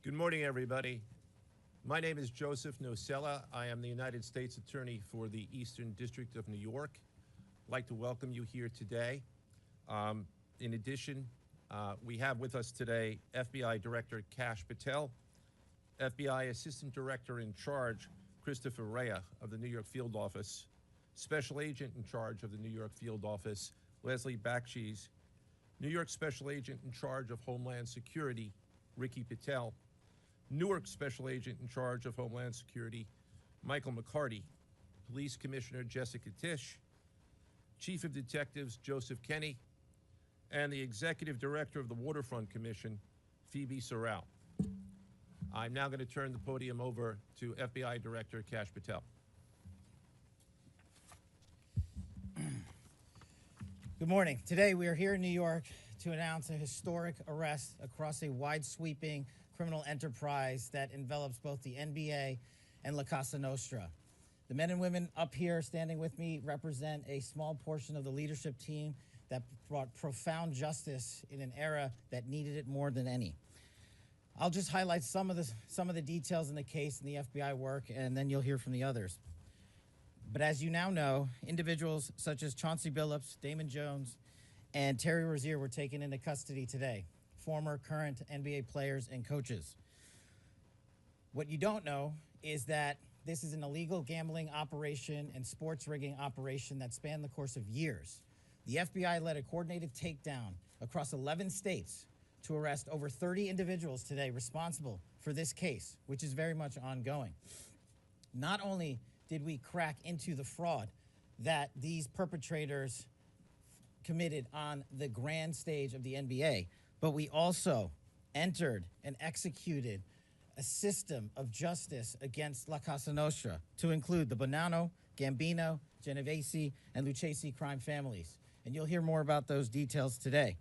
Good morning, everybody. My name is Joseph Nocella. I am the United States Attorney for the Eastern District of New York. I'd like to welcome you here today. In addition, we have with us today FBI Director Kash Patel, FBI Assistant Director in Charge Christopher Rea of the New York Field Office, Special Agent in Charge of the New York Field Office, Leslie Bakshi's, New York Special Agent in Charge of Homeland Security, Ricky Patel, Newark Special Agent in Charge of Homeland Security, Michael McCarty, Police Commissioner Jessica Tisch, Chief of Detectives Joseph Kenny, and the Executive Director of the Waterfront Commission, Phoebe Sorrell. I'm now going to turn the podium over to FBI Director Kash Patel. Good morning. Today we are here in New York to announce a historic arrest across a wide-sweeping criminal enterprise that envelops both the NBA and La Casa Nostra. The men and women up here standing with me represent a small portion of the leadership team that brought profound justice in an era that needed it more than any. I'll just highlight some of the details in the case and the FBI work, and then you'll hear from the others. But as you now know, individuals such as Chauncey Billups, Damon Jones, and Terry Rozier were taken into custody today, former, current NBA players and coaches. What you don't know is that this is an illegal gambling operation and sports rigging operation that spanned the course of years. The FBI led a coordinated takedown across 11 states to arrest over 30 individuals today responsible for this case, which is very much ongoing. Not only did we crack into the fraud that these perpetrators committed on the grand stage of the NBA, but we also entered and executed a system of justice against La Casa Nostra to include the Bonanno, Gambino, Genovese, and Lucchese crime families. And you'll hear more about those details today.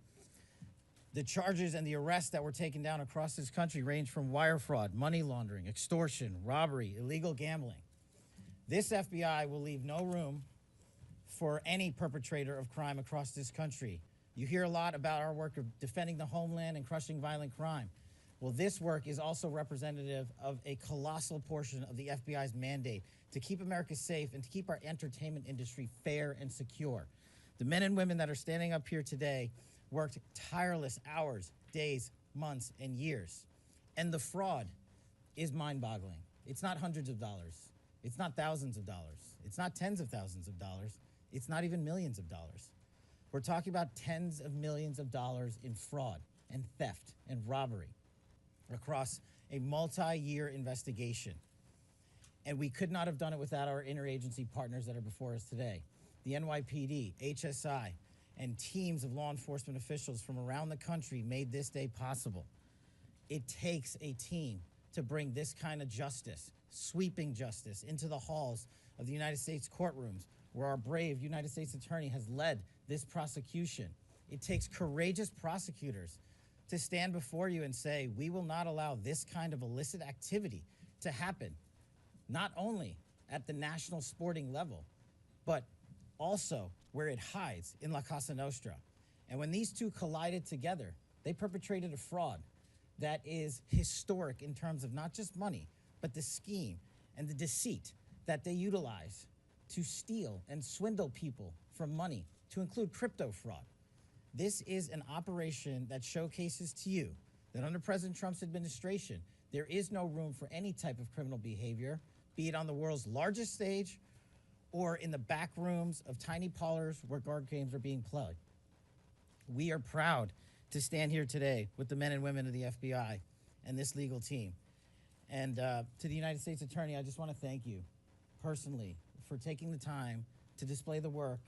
The charges and the arrests that were taken down across this country range from wire fraud, money laundering, extortion, robbery, illegal gambling. This FBI will leave no room for any perpetrator of crime across this country. You hear a lot about our work of defending the homeland and crushing violent crime. Well, this work is also representative of a colossal portion of the FBI's mandate to keep America safe and to keep our entertainment industry fair and secure. The men and women that are standing up here today worked tireless hours, days, months, and years. And the fraud is mind-boggling. It's not hundreds of dollars. It's not thousands of dollars. It's not tens of thousands of dollars. It's not even millions of dollars. We're talking about tens of millions of dollars in fraud and theft and robbery across a multi-year investigation. And we could not have done it without our interagency partners that are before us today. The NYPD, HSI, and teams of law enforcement officials from around the country made this day possible. It takes a team to bring this kind of justice, sweeping justice, into the halls of the United States courtrooms, where our brave United States Attorney has led this prosecution. It takes courageous prosecutors to stand before you and say, we will not allow this kind of illicit activity to happen, not only at the national sporting level, but also where it hides in La Casa Nostra. And when these two collided together, they perpetrated a fraud that is historic in terms of not just money, but the scheme and the deceit that they utilize to steal and swindle people from money, to include crypto fraud. This is an operation that showcases to you that under President Trump's administration, there is no room for any type of criminal behavior, be it on the world's largest stage or in the back rooms of tiny parlors where card games are being played. We are proud to stand here today with the men and women of the FBI and this legal team. And to the United States Attorney, I just want to thank you personally for taking the time to display the work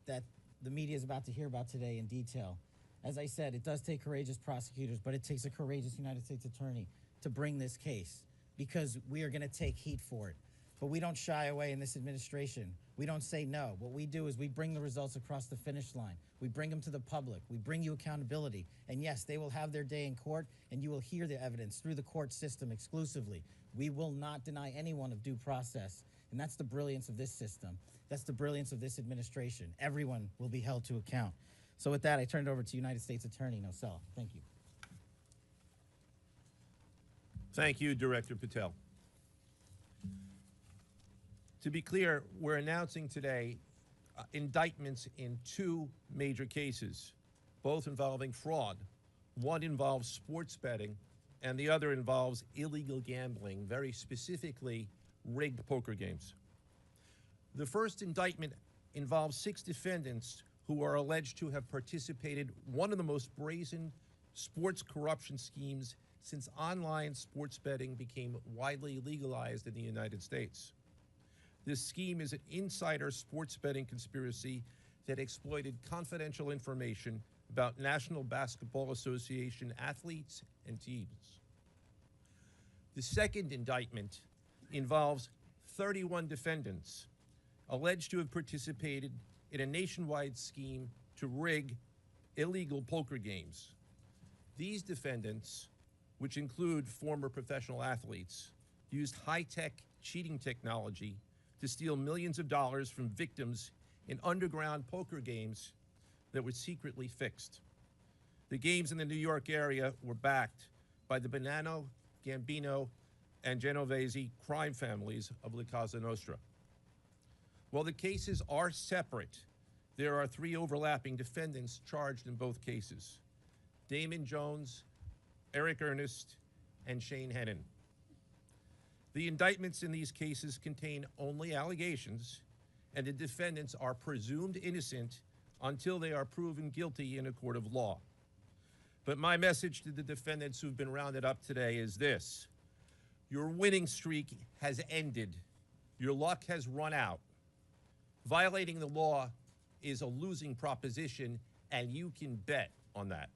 that the media is about to hear about today in detail. As I said, it does take courageous prosecutors, but it takes a courageous United States Attorney to bring this case, because we are going to take heat for it. But we don't shy away in this administration. We don't say no. What we do is we bring the results across the finish line. We bring them to the public. We bring you accountability. And yes, they will have their day in court, and you will hear the evidence through the court system exclusively. We will not deny anyone of due process. And that's the brilliance of this system. That's the brilliance of this administration. Everyone will be held to account. So with that, I turn it over to United States Attorney Nocella. Thank you. Thank you, Director Patel. To be clear, we're announcing today indictments in two major cases, both involving fraud. One involves sports betting, and the other involves illegal gambling, very specifically rigged poker games. The first indictment involves 6 defendants who are alleged to have participated in one of the most brazen sports corruption schemes since online sports betting became widely legalized in the United States. This scheme is an insider sports betting conspiracy that exploited confidential information about National Basketball Association athletes and teams. The second indictment involves 31 defendants alleged to have participated in a nationwide scheme to rig illegal poker games. These defendants, which include former professional athletes, used high-tech cheating technology to steal millions of dollars from victims in underground poker games that were secretly fixed. The games in the New York area were backed by the Bonanno, Gambino, and Genovese crime families of La Cosa Nostra. While the cases are separate, there are 3 overlapping defendants charged in both cases: Damon Jones, Eric Ernest, and Shane Hennon. The indictments in these cases contain only allegations, and the defendants are presumed innocent until they are proven guilty in a court of law. But my message to the defendants who've been rounded up today is this: your winning streak has ended. Your luck has run out. Violating the law is a losing proposition, and you can bet on that.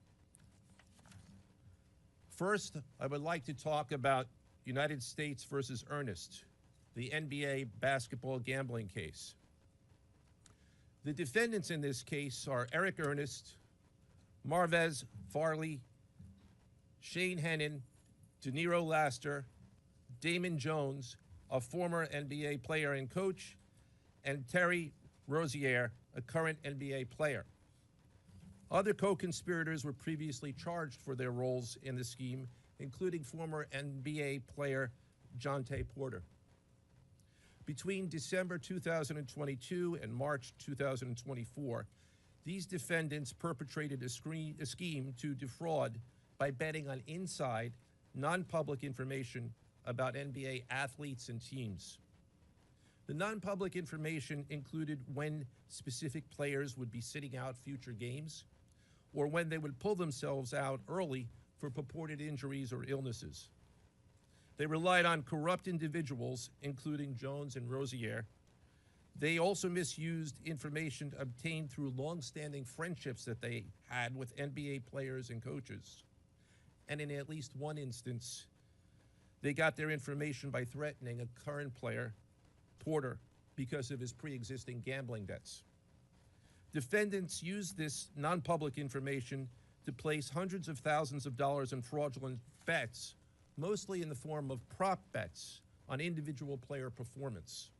First, I would like to talk about United States versus Ernest, the NBA basketball gambling case. The defendants in this case are Eric Ernest, Marvez Farley, Shane Hennon, DeNiro Laster, Damon Jones, a former NBA player and coach, and Terry Rozier, a current NBA player. Other co-conspirators were previously charged for their roles in the scheme, including former NBA player Jontay Porter. Between December 2022 and March 2024, these defendants perpetrated a scheme to defraud by betting on inside, non-public information about NBA athletes and teams. The non-public information included when specific players would be sitting out future games, or when they would pull themselves out early for purported injuries or illnesses. They relied on corrupt individuals, including Jones and Rozier. They also misused information obtained through long-standing friendships that they had with NBA players and coaches. And in at least one instance, they got their information by threatening a current player, Porter, because of his pre-existing gambling debts. Defendants used this non-public information to place hundreds of thousands of dollars in fraudulent bets, mostly in the form of prop bets on individual player performance.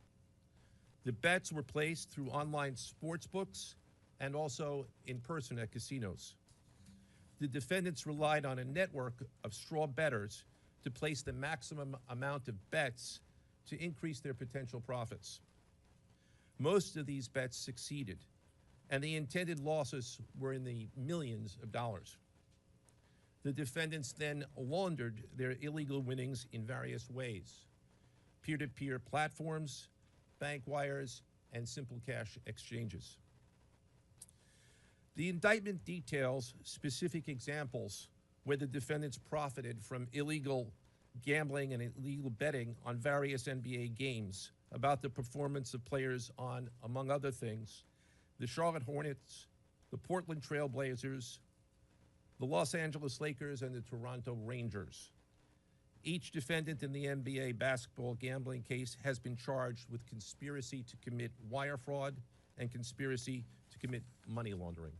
The bets were placed through online sports books and also in person at casinos. The defendants relied on a network of straw bettors to place the maximum amount of bets to increase their potential profits. Most of these bets succeeded, and the intended losses were in the millions of dollars. The defendants then laundered their illegal winnings in various ways: peer-to-peer platforms, bank wires, and simple cash exchanges. The indictment details specific examples where the defendants profited from illegal gambling and illegal betting on various NBA games about the performance of players on, among other things, the Charlotte Hornets, the Portland Trail Blazers, the Los Angeles Lakers, and the Toronto Rangers. Each defendant in the NBA basketball gambling case has been charged with conspiracy to commit wire fraud and conspiracy to commit money laundering.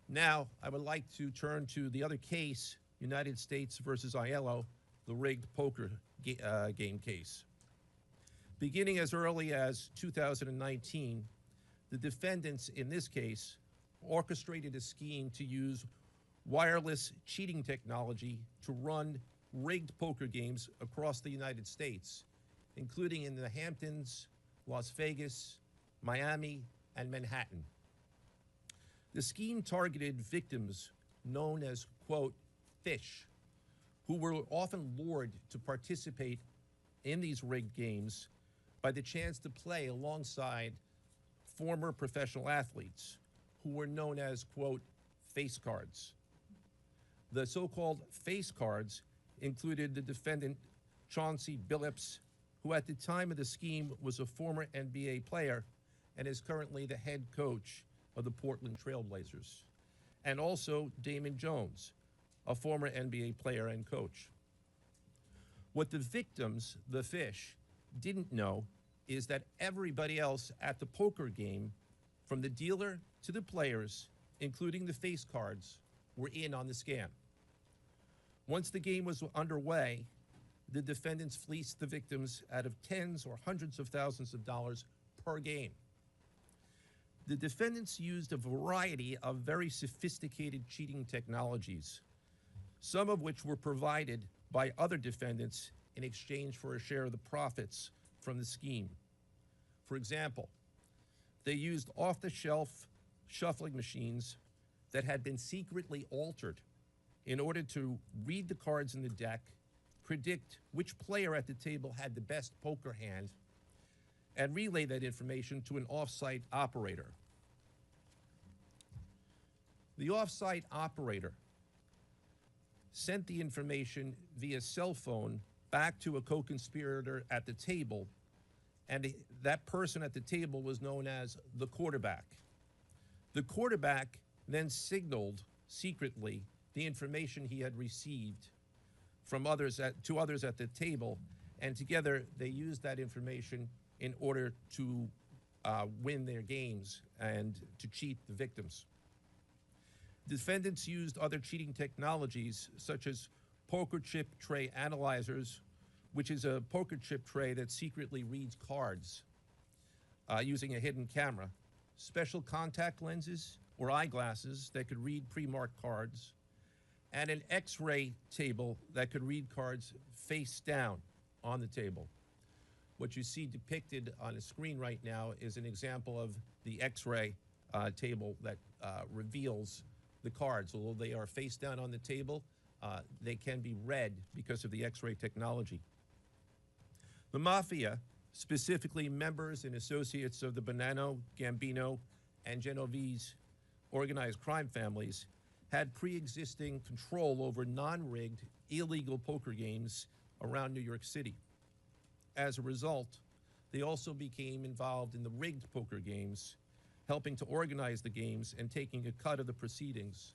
Now, I would like to turn to the other case, United States versus Aiello, the rigged poker game case. Beginning as early as 2019, the defendants in this case orchestrated a scheme to use wireless cheating technology to run rigged poker games across the United States, including in the Hamptons, Las Vegas, Miami, and Manhattan. The scheme targeted victims known as, quote, fish, who were often lured to participate in these rigged games by the chance to play alongside former professional athletes who were known as, quote, face cards. The so-called face cards included the defendant, Chauncey Billups, who at the time of the scheme was a former NBA player and is currently the head coach of the Portland Trail Blazers, and also Damon Jones, a former NBA player and coach. What the victims, the fish, didn't know is that everybody else at the poker game, from the dealer to the players, including the face cards, were in on the scam. Once the game was underway, the defendants fleeced the victims out of tens or hundreds of thousands of dollars per game. The defendants used a variety of very sophisticated cheating technologies, some of which were provided by other defendants in exchange for a share of the profits from the scheme. For example, they used off-the-shelf shuffling machines that had been secretly altered in order to read the cards in the deck, predict which player at the table had the best poker hand, and relay that information to an off-site operator. The off-site operator sent the information via cell phone back to a co-conspirator at the table, and that person at the table was known as the quarterback. The quarterback then signaled secretly the information he had received from others to others at the table, and together they used that information in order to win their games and to cheat the victims. Defendants used other cheating technologies such as poker chip tray analyzers, which is a poker chip tray that secretly reads cards using a hidden camera, special contact lenses or eyeglasses that could read pre-marked cards, and an X-ray table that could read cards face down on the table. What you see depicted on the screen right now is an example of the X-ray table that reveals the cards. Although they are face down on the table, they can be read because of the X-ray technology. The Mafia, specifically members and associates of the Bonanno, Gambino, and Genovese organized crime families, had pre-existing control over non-rigged, illegal poker games around New York City. As a result, they also became involved in the rigged poker games, helping to organize the games and taking a cut of the proceedings,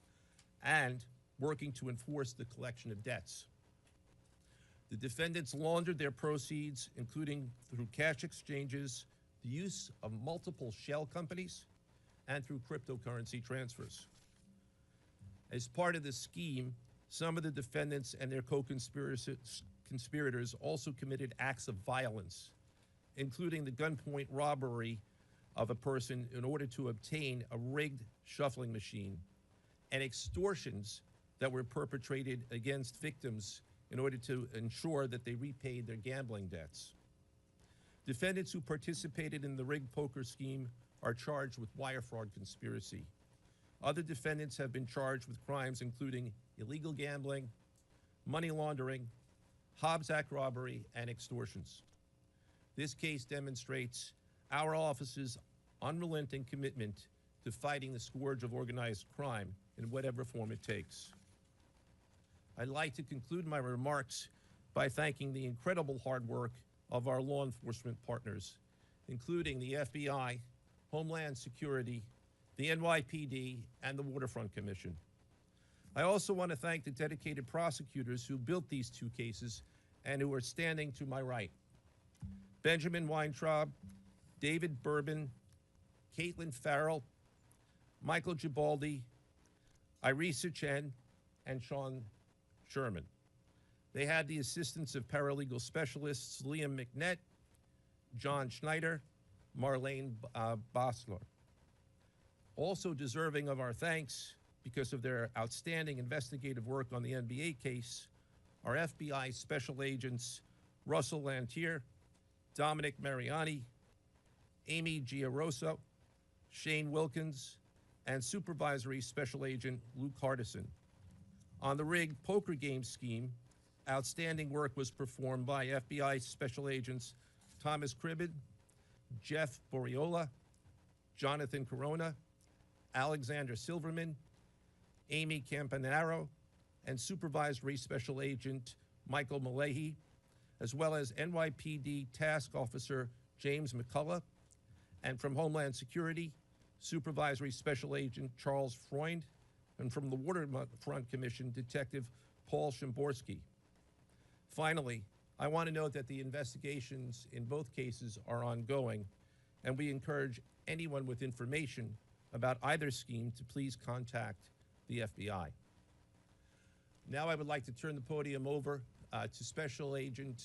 and working to enforce the collection of debts. The defendants laundered their proceeds, including through cash exchanges, the use of multiple shell companies, and through cryptocurrency transfers. As part of the scheme, some of the defendants and their co-conspirators also committed acts of violence, including the gunpoint robbery of a person in order to obtain a rigged shuffling machine, and extortions that were perpetrated against victims in order to ensure that they repaid their gambling debts. Defendants who participated in the rigged poker scheme are charged with wire fraud conspiracy. Other defendants have been charged with crimes including illegal gambling, money laundering, Hobbs Act robbery, and extortions. This case demonstrates our office's unrelenting commitment to fighting the scourge of organized crime in whatever form it takes. I'd like to conclude my remarks by thanking the incredible hard work of our law enforcement partners, including the FBI, Homeland Security, the NYPD, and the Waterfront Commission. I also want to thank the dedicated prosecutors who built these two cases and who are standing to my right. Benjamin Weintraub, David Bourbon, Caitlin Farrell, Michael Gibaldi, Irisa Chen, and Sean Sherman. They had the assistance of paralegal specialists Liam McNett, John Schneider, Marlene Bosler. Also deserving of our thanks because of their outstanding investigative work on the NBA case are FBI Special Agents Russell Lantier, Dominic Mariani, Amy Giaroso, Shane Wilkins, and Supervisory Special Agent Luke Hardison. On the rigged poker game scheme, outstanding work was performed by FBI Special Agents Thomas Cribbin, Jeff Boriola, Jonathan Corona, Alexander Silverman, Amy Campanaro, and Supervisory Special Agent Michael Malahy, as well as NYPD Task Officer James McCullough, and from Homeland Security, Supervisory Special Agent Charles Freund, and from the Waterfront Commission, Detective Paul Shimborski. Finally, I want to note that the investigations in both cases are ongoing, and we encourage anyone with information about either scheme to please contact the FBI. Now I would like to turn the podium over to Special Agent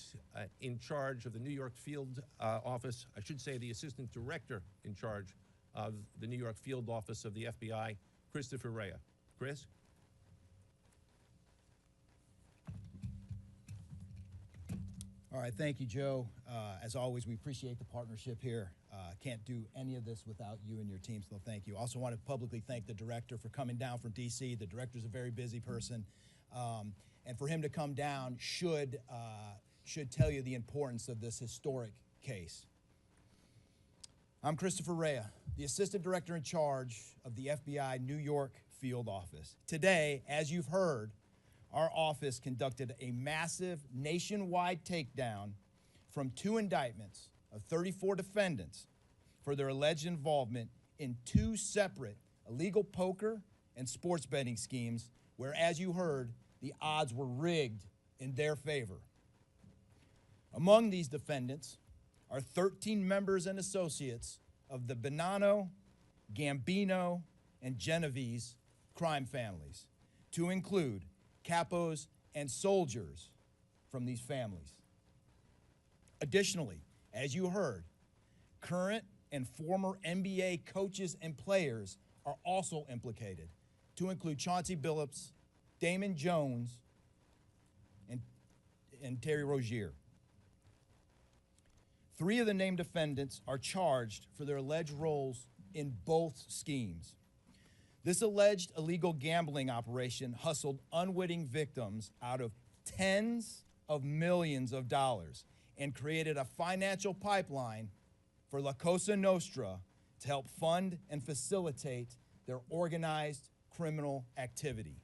in charge of the New York Field Office, I should say the Assistant Director in charge of the New York Field Office of the FBI, Christopher Rea. Chris? All right, thank you, Joe. As always, we appreciate the partnership here. Can't do any of this without you and your team, so thank you. Also want to publicly thank the director for coming down from D.C. The director's a very busy person, and for him to come down should tell you the importance of this historic case. I'm Christopher Rea, the Assistant Director in charge of the FBI New York Field Office. Today, as you've heard, our office conducted a massive nationwide takedown from 2 indictments of 34 defendants for their alleged involvement in 2 separate illegal poker and sports betting schemes where, as you heard, the odds were rigged in their favor. Among these defendants are 13 members and associates of the Bonanno, Gambino, and Genovese crime families, to include capos and soldiers from these families. Additionally, as you heard, current and former NBA coaches and players are also implicated, to include Chauncey Billups, Damon Jones, and Terry Rozier. 3 of the named defendants are charged for their alleged roles in both schemes. This alleged illegal gambling operation hustled unwitting victims out of tens of millions of dollars and created a financial pipeline for La Cosa Nostra to help fund and facilitate their organized criminal activity.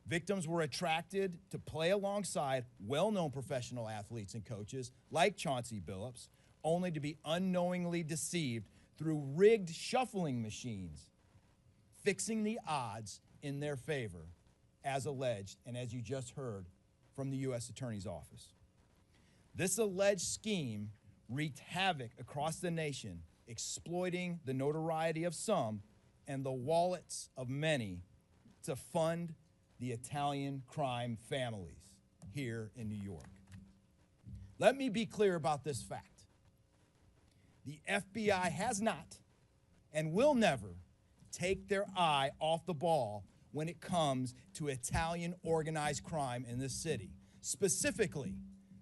Victims were attracted to play alongside well-known professional athletes and coaches like Chauncey Billups, only to be unknowingly deceived through rigged shuffling machines, fixing the odds in their favor, as alleged and as you just heard from the U.S. Attorney's Office. This alleged scheme wreaked havoc across the nation, exploiting the notoriety of some and the wallets of many to fund the Italian crime families here in New York. Let me be clear about this fact. The FBI has not and will never take their eye off the ball when it comes to Italian organized crime in this city, specifically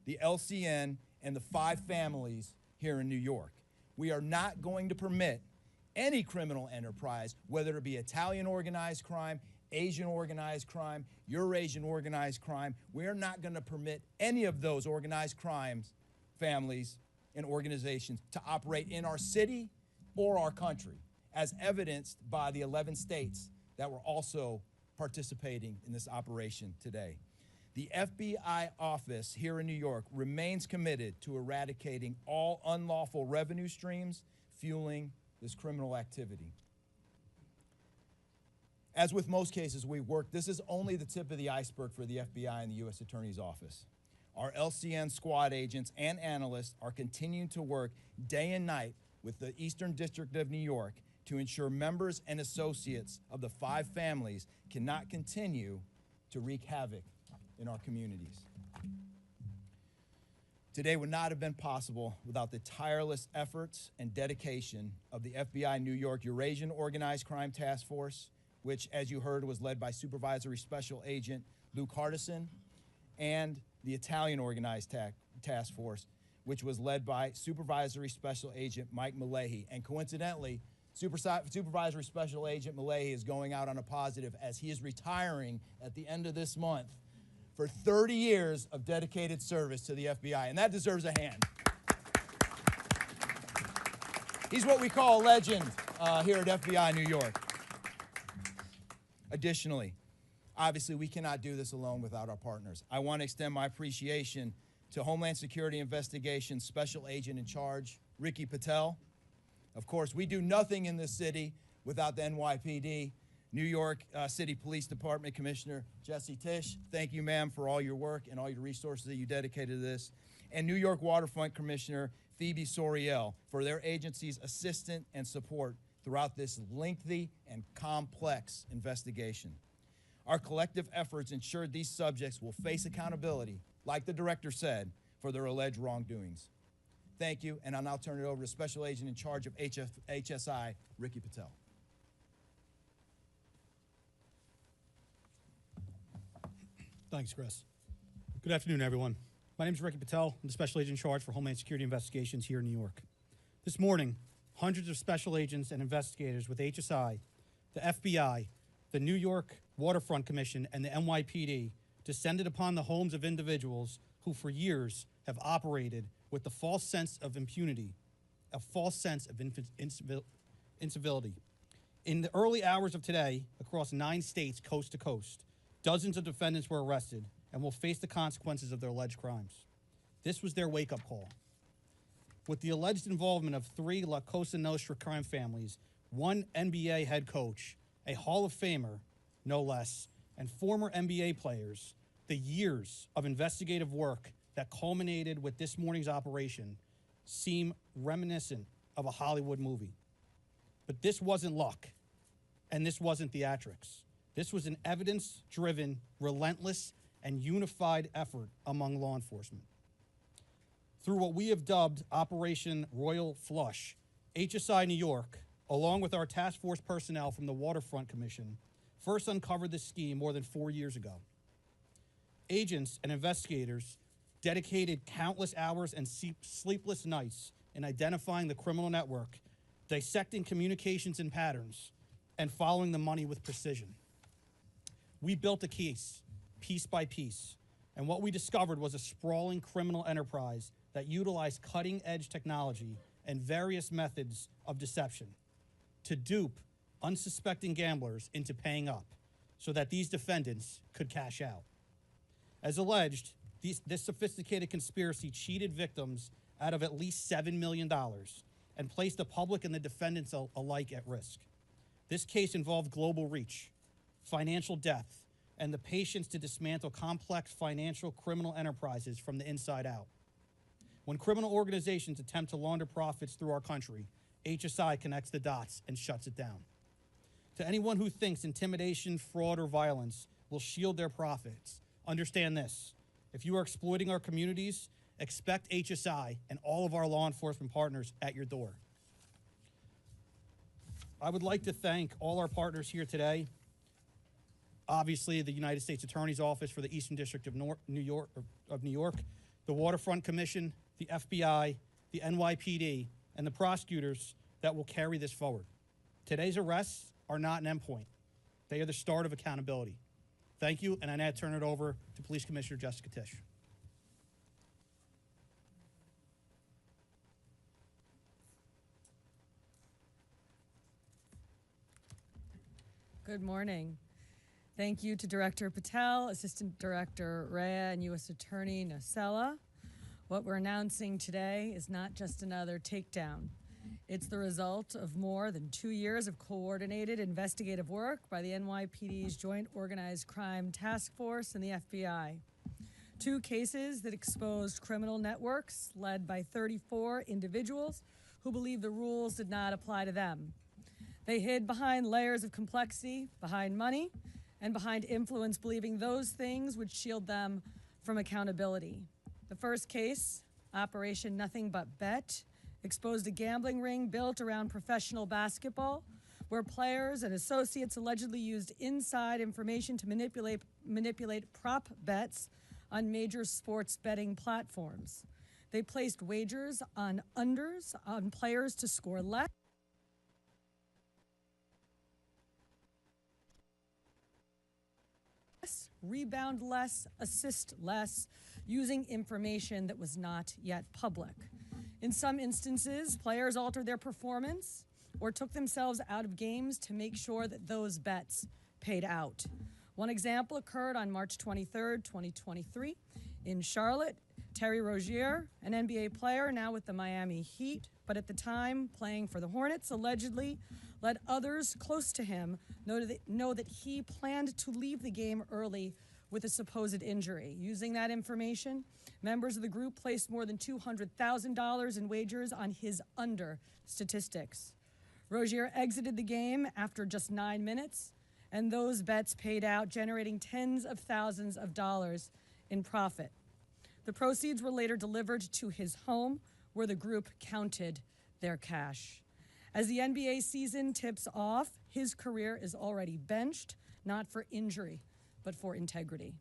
the LCN and the 5 families here in New York. We are not going to permit any criminal enterprise, whether it be Italian organized crime, Asian organized crime, Eurasian organized crime. We're not going to permit any of those organized crimes, families, and organizations to operate in our city or our country, as evidenced by the 11 states that were also participating in this operation today. The FBI office here in New York remains committed to eradicating all unlawful revenue streams fueling this criminal activity. As with most cases we've worked, this is only the tip of the iceberg for the FBI and the U.S. Attorney's Office. Our LCN squad agents and analysts are continuing to work day and night with the Eastern District of New York to ensure members and associates of the 5 families cannot continue to wreak havoc in our communities. Today would not have been possible without the tireless efforts and dedication of the FBI New York Eurasian Organized Crime Task Force, which, as you heard, was led by Supervisory Special Agent Luke Hardison, and the Italian Organized Task Force, which was led by Supervisory Special Agent Mike Malahi. And coincidentally, Supervisory Special Agent Malahi is going out on a positive as he is retiring at the end of this month for 30 years of dedicated service to the FBI, and that deserves a hand. He's what we call a legend here at FBI New York. Additionally, obviously, we cannot do this alone without our partners. I want to extend my appreciation to Homeland Security Investigations Special Agent in Charge, Ricky Patel. Of course, we do nothing in this city without the NYPD. New York City Police Department Commissioner Jesse Tisch, thank you, ma'am, for all your work and all your resources that you dedicated to this. And New York Waterfront Commissioner Phoebe Soriel for their agency's assistance and support throughout this lengthy and complex investigation. Our collective efforts ensured these subjects will face accountability, like the director said, for their alleged wrongdoings. Thank you, and I'll now turn it over to Special Agent in charge of HSI, Ricky Patel. Thanks, Chris. Good afternoon, everyone. My name is Ricky Patel. I'm the Special Agent in charge for Homeland Security Investigations here in New York. This morning, hundreds of special agents and investigators with HSI, the FBI, the New York Waterfront Commission, and the NYPD descended upon the homes of individuals who for years have operated with the false sense of impunity, a false sense of incivility. In the early hours of today, across 9 states, coast to coast, dozens of defendants were arrested and will face the consequences of their alleged crimes. This was their wake-up call. With the alleged involvement of 3 La Cosa Nostra crime families, 1 NBA head coach, a Hall of Famer, no less, and former NBA players, the years of investigative work that culminated with this morning's operation seem reminiscent of a Hollywood movie. But this wasn't luck, and this wasn't theatrics. This was an evidence-driven, relentless, and unified effort among law enforcement. Through what we have dubbed Operation Royal Flush, HSI New York, along with our task force personnel from the Waterfront Commission, first uncovered this scheme more than 4 years ago. Agents and investigators dedicated countless hours and sleepless nights in identifying the criminal network, dissecting communications and patterns, and following the money with precision. We built a case, piece by piece, and what we discovered was a sprawling criminal enterprise that utilized cutting-edge technology and various methods of deception to dupe unsuspecting gamblers into paying up so that these defendants could cash out. As alleged, this sophisticated conspiracy cheated victims out of at least $7 million and placed the public and the defendants alike at risk. This case involved global reach, financial depth, and the patience to dismantle complex financial criminal enterprises from the inside out. When criminal organizations attempt to launder profits through our country, HSI connects the dots and shuts it down. To anyone who thinks intimidation, fraud, or violence will shield their profits, understand this. If you are exploiting our communities, expect HSI and all of our law enforcement partners at your door. I would like to thank all our partners here today. Obviously, the United States Attorney's Office for the Eastern District of New York, the Waterfront Commission, the FBI, the NYPD, and the prosecutors that will carry this forward. Today's arrests are not an endpoint. They are the start of accountability. Thank you, and I now turn it over to Police Commissioner Jessica Tisch. Good morning. Thank you to Director Patel, Assistant Director Rea, and U.S. Attorney Nocella. What we're announcing today is not just another takedown. It's the result of more than 2 years of coordinated investigative work by the NYPD's Joint Organized Crime Task Force and the FBI. 2 cases that exposed criminal networks led by 34 individuals who believed the rules did not apply to them. They hid behind layers of complexity, behind money, and behind influence, believing those things would shield them from accountability. The first case, Operation Nothing But Bet, exposed a gambling ring built around professional basketball where players and associates allegedly used inside information to manipulate prop bets on major sports betting platforms. They placed wagers on unders on players to score less, rebound less, assist less, using information that was not yet public. In some instances, players altered their performance or took themselves out of games to make sure that those bets paid out. One example occurred on March 23rd, 2023 in Charlotte. Terry Rozier, an NBA player now with the Miami Heat, but at the time playing for the Hornets, allegedly let others close to him know that he planned to leave the game early with a supposed injury. Using that information, members of the group placed more than $200,000 in wagers on his under statistics. Rozier exited the game after just 9 minutes, and those bets paid out, generating tens of thousands of dollars in profit. The proceeds were later delivered to his home, where the group counted their cash. As the NBA season tips off, his career is already benched, not for injury, but for integrity.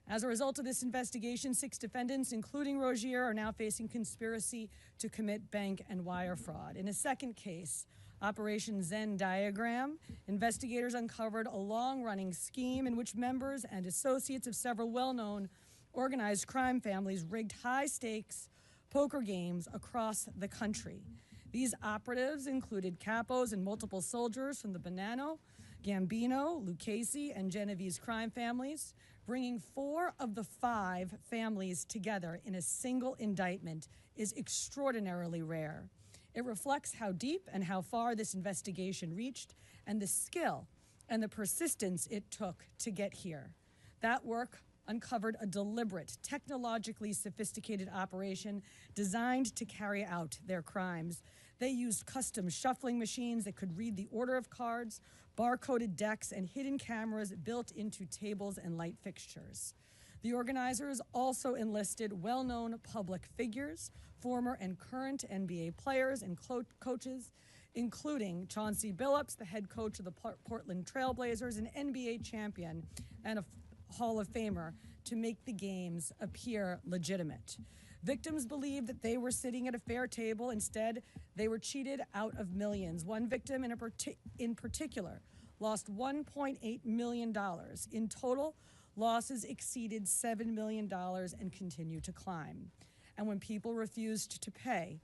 As a result of this investigation, 6 defendants, including Rozier, are now facing conspiracy to commit bank and wire fraud. In a second case, Operation Zen Diagram, investigators uncovered a long-running scheme in which members and associates of several well-known organized crime families rigged high-stakes poker games across the country. These operatives included capos and multiple soldiers from the Bonanno, Gambino, Lucchese, and Genovese crime families, bringing 4 of the 5 families together in a single indictment is extraordinarily rare. It reflects how deep and how far this investigation reached and the skill and the persistence it took to get here. That work uncovered a deliberate, technologically sophisticated operation designed to carry out their crimes. They used custom shuffling machines that could read the order of cards, barcoded decks, and hidden cameras built into tables and light fixtures. The organizers also enlisted well-known public figures, former and current NBA players and coaches, including Chauncey Billups, the head coach of the Portland Trail Blazers, an NBA champion and a Hall of Famer, to make the games appear legitimate. Victims believed that they were sitting at a fair table. Instead, they were cheated out of millions. One victim in particular lost $1.8 million. In total, losses exceeded $7 million and continue to climb. And when people refused to pay,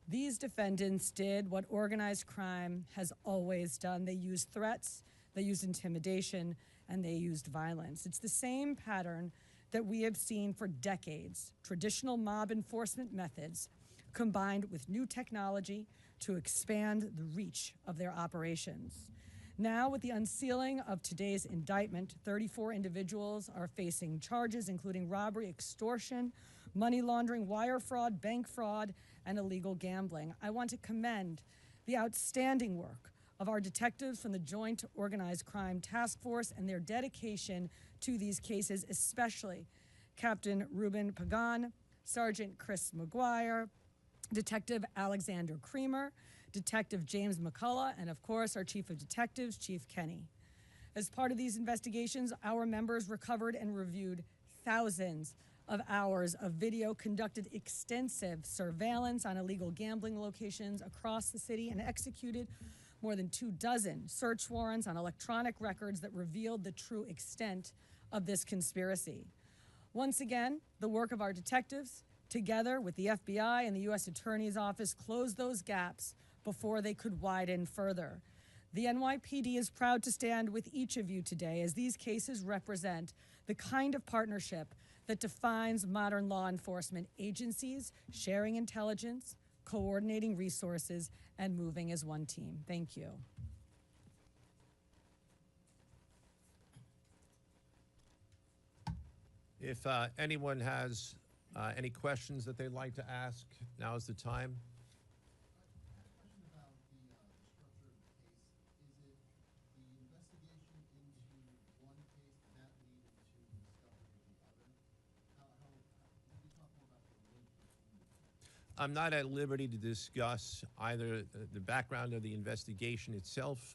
these defendants did what organized crime has always done. They used threats, they used intimidation, and they used violence. It's the same pattern that we have seen for decades: traditional mob enforcement methods combined with new technology to expand the reach of their operations. Now, with the unsealing of today's indictment, 34 individuals are facing charges including robbery, extortion, money laundering, wire fraud, bank fraud, and illegal gambling. I want to commend the outstanding work of our detectives from the Joint Organized Crime Task Force and their dedication to these cases, especially Captain Ruben Pagan, Sergeant Chris McGuire, Detective Alexander Creamer, Detective James McCullough, and of course, our Chief of Detectives, Chief Kenny. As part of these investigations, our members recovered and reviewed thousands of hours of video, conducted extensive surveillance on illegal gambling locations across the city, and executed more than 24 search warrants on electronic records that revealed the true extent of this conspiracy. Once again, the work of our detectives, together with the FBI and the U.S. Attorney's Office, closed those gaps before they could widen further. The NYPD is proud to stand with each of you today, as these cases represent the kind of partnership that defines modern law enforcement agencies, sharing intelligence, coordinating resources, and moving as one team. Thank you. If anyone has any questions that they'd like to ask, now is the time. Question about the structure of the case. Is it the investigation into one case that leaded to the discovery of the other? Can you talk more about the link between the two? I'm not at liberty to discuss either the background of the investigation itself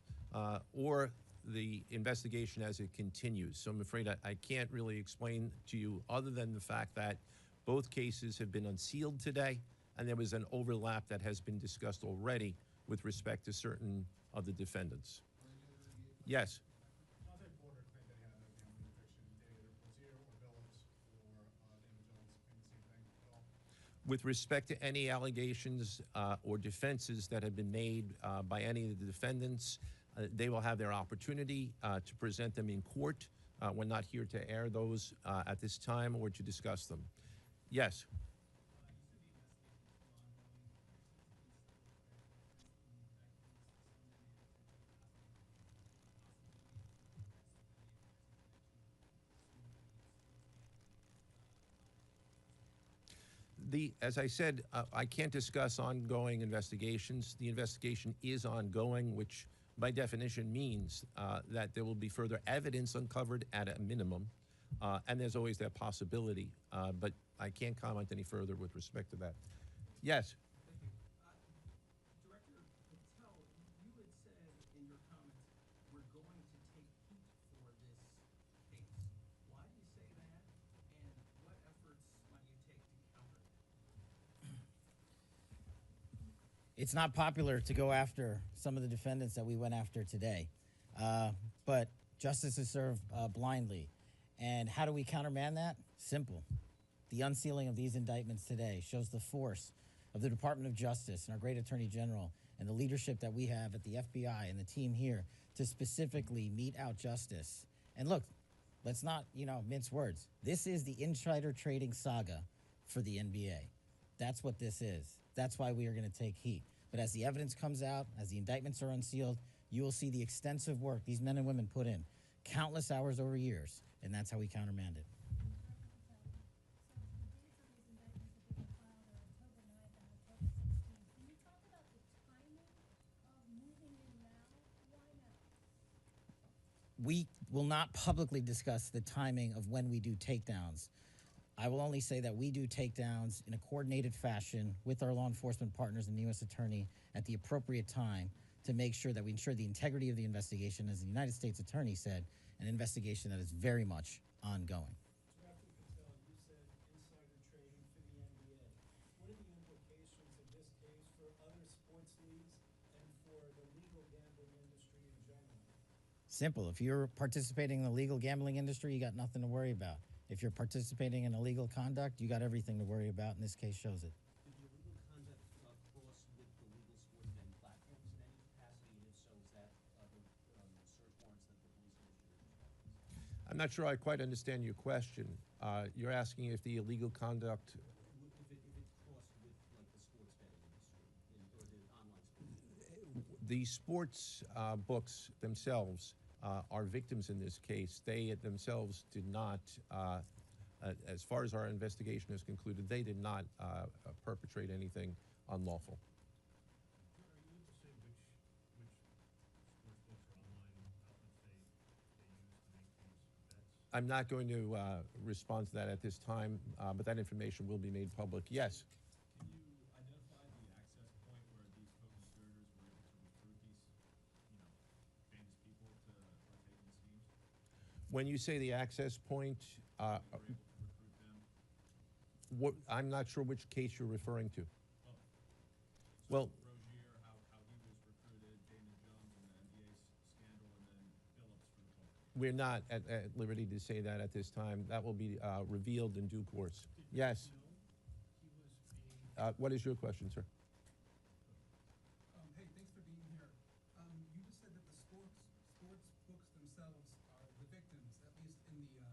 or the investigation as it continues. So I'm afraid I can't really explain to you other than the fact that both cases have been unsealed today, and there was an overlap that has been discussed already with respect to certain of the defendants. Yes. Chauncey Billups claimed that he had no gambling addiction. Did either Rozier or Billups or Damon Jones claim the same thing at all? With respect to any allegations or defenses that have been made by any of the defendants, they will have their opportunity to present them in court. We're not here to air those at this time or to discuss them. Yes. As I said, I can't discuss ongoing investigations. The investigation is ongoing, which by definition means that there will be further evidence uncovered at a minimum, and there's always that possibility, but I can't comment any further with respect to that. Yes? Thank you. Director Patel, you had said in your comments, we're going to take heat for this case. Why do you say that, and what efforts might you take to counter it? It's not popular to go after some of the defendants that we went after today, but justice is served blindly. And how do we countermand that? Simple. The unsealing of these indictments today shows the force of the Department of Justice and our great Attorney General and the leadership that we have at the FBI and the team here to specifically mete out justice. And look, let's not, mince words. This is the insider trading saga for the NBA. That's what this is. That's why we are going to take heat. But as the evidence comes out, as the indictments are unsealed, you will see the extensive work these men and women put in, countless hours over years, and that's how we countermand it. We will not publicly discuss the timing of when we do takedowns. I will only say that we do takedowns in a coordinated fashion with our law enforcement partners and the U.S. Attorney at the appropriate time to make sure that we ensure the integrity of the investigation, as the United States Attorney said, an investigation that is very much ongoing. Director Patel, you said insider trading for the NBA. What are the implications of this case for other sports leagues and for the legal gambling industry in general? Simple. If you're participating in the legal gambling industry, you got nothing to worry about. If you're participating in illegal conduct, you got everything to worry about, and this case shows it. Did the illegal conduct cross with the legal sport betting platforms in any capacity, and if so, is that the search warrants that the police issued? I'm not sure I quite understand your question. You're asking if the illegal conduct. If it crossed with like the sports betting industry or the online sports. The sports books themselves are victims in this case. They themselves did not, as far as our investigation has concluded, they did not perpetrate anything unlawful. Are you able to say which sports books or online outlets they use to make these bets? I'm not going to respond to that at this time, but that information will be made public. Yes? Can you identify the access point where these co-conspirators were able to recruit these, famous people to partake in the schemes? When you say the access point, They were able to recruit them. I'm not sure which case you're referring to. So Well, Rozier, how he was recruited, Damon Jones and the NBA scandal, and then Billups for the poker. we're not at liberty to say that at this time. That will be revealed in due course. Yes? He was being What is your question, sir? Hey, thanks for being here. You just said that the sports books themselves are the victims, at least in the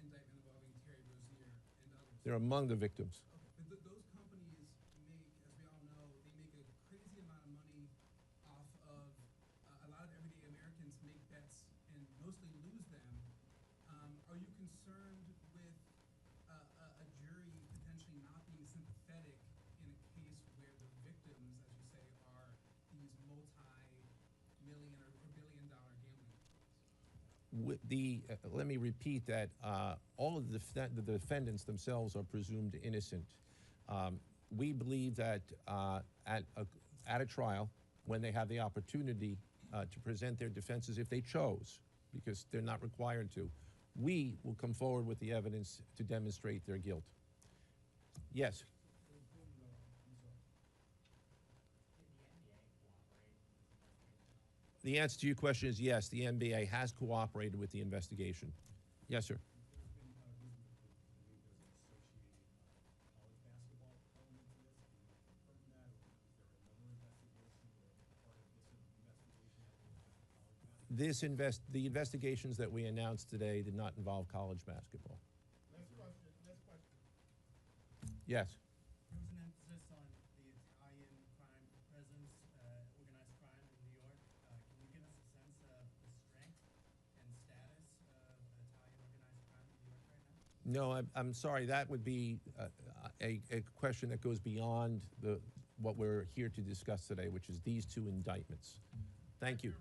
indictment involving Terry Rozier and others. They're among the victims. Okay, but those companies make, as we all know, they make a crazy amount of money off of a lot of everyday Americans make bets and mostly lose them. Are you concerned with a jury potentially not being sympathetic in a case where the victims, as you say, are these multi-million or billion-dollar gambling companies? Let me repeat that all of the defendants themselves are presumed innocent. We believe that at a trial, when they have the opportunity to present their defenses if they chose, because they're not required to. We will come forward with the evidence to demonstrate their guilt. Yes? The answer to your question is yes, the NBA has cooperated with the investigation. Yes, sir. The investigations that we announced today did not involve college basketball. Next question. Yes. There was an emphasis on the Italian crime presence, organized crime in New York. Can you give us a sense of the strength and status of Italian organized crime in New York right now? No, I'm sorry. That would be a question that goes beyond what we're here to discuss today, which is these two indictments. Thank you.